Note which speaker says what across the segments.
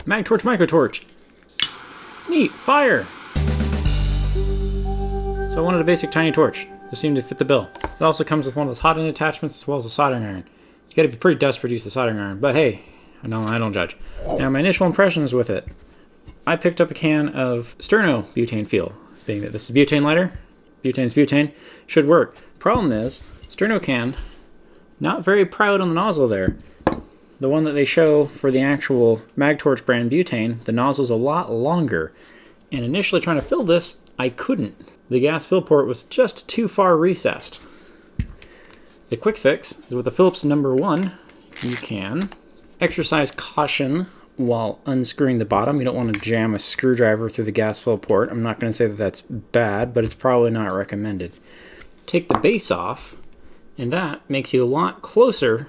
Speaker 1: MagTorch MicroTorch. Neat, fire! So I wanted a basic tiny torch. This seemed to fit the bill. It also comes with one of those hot end attachments as well as a soldering iron. You gotta be pretty desperate to use the soldering iron, but hey, I don't judge. Now my initial impressions with it. I picked up a can of Sterno Butane fuel, being that this is butane lighter. Butane's butane. Should work. Problem is, Sterno can, not very proud on the nozzle there. The one that they show for the actual MagTorch brand butane, the nozzle's a lot longer. And initially trying to fill this, I couldn't. The gas fill port was just too far recessed. The quick fix is with the Phillips #1, you can exercise caution while unscrewing the bottom. You don't want to jam a screwdriver through the gas fill port. I'm not going to say that that's bad, but it's probably not recommended. Take the base off, and that makes you a lot closer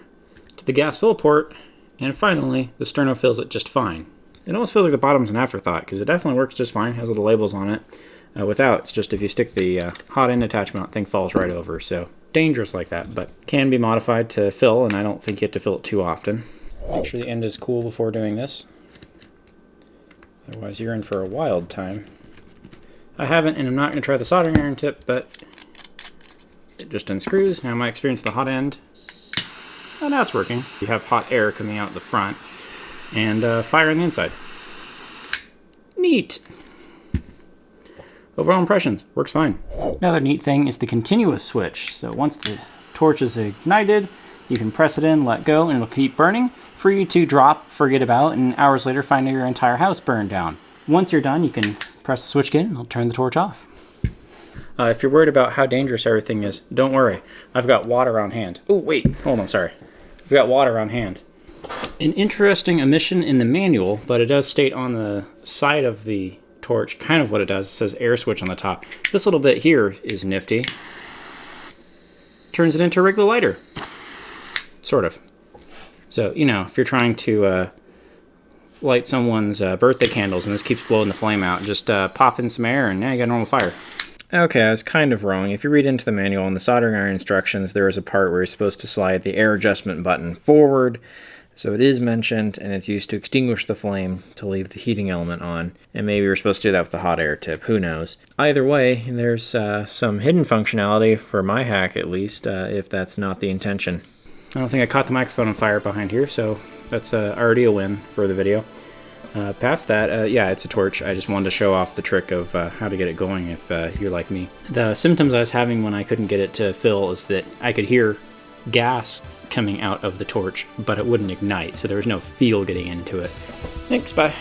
Speaker 1: to the gas fill port, and finally, the Sterno fills it just fine. It almost feels like the bottom's an afterthought, because it definitely works just fine. It has little labels on it. Without, it's just if you stick the hot end attachment, the thing falls right over. So dangerous like that, but can be modified to fill, and I don't think you have to fill it too often. Make sure the end is cool before doing this. Otherwise, you're in for a wild time. I haven't, and I'm not going to try the soldering iron tip, but it just unscrews. Now my experience with the hot end, oh, now it's working. You have hot air coming out the front, and fire on the inside. Neat! Overall impressions, works fine. Another neat thing is the continuous switch. So once the torch is ignited, you can press it in, let go, and it'll keep burning for you to drop, forget about, and hours later find your entire house burned down. Once you're done, you can press the switch again and it'll turn the torch off. If you're worried about how dangerous everything is, don't worry. I've got water on hand. Oh, wait, hold on, sorry. I've got water on hand. An interesting omission in the manual, but it does state on the side of the torch kind of what it does. It says air switch on the top. This little bit here is nifty. Turns it into a regular lighter. Sort of. So, you know, if you're trying to light someone's birthday candles and this keeps blowing the flame out, just pop in some air and now you got a normal fire. Okay, I was kind of wrong. If you read into the manual and the soldering iron instructions, there is a part where you're supposed to slide the air adjustment button forward. So it is mentioned, and it's used to extinguish the flame to leave the heating element on. And maybe you're supposed to do that with the hot air tip, who knows. Either way, there's some hidden functionality, for my hack at least, if that's not the intention. I don't think I caught the microphone on fire behind here, so that's already a win for the video. Past that, yeah, it's a torch. I just wanted to show off the trick of how to get it going if you're like me. The symptoms I was having when I couldn't get it to fill is that I could hear gas coming out of the torch, but it wouldn't ignite, so there was no feel getting into it. Thanks, bye.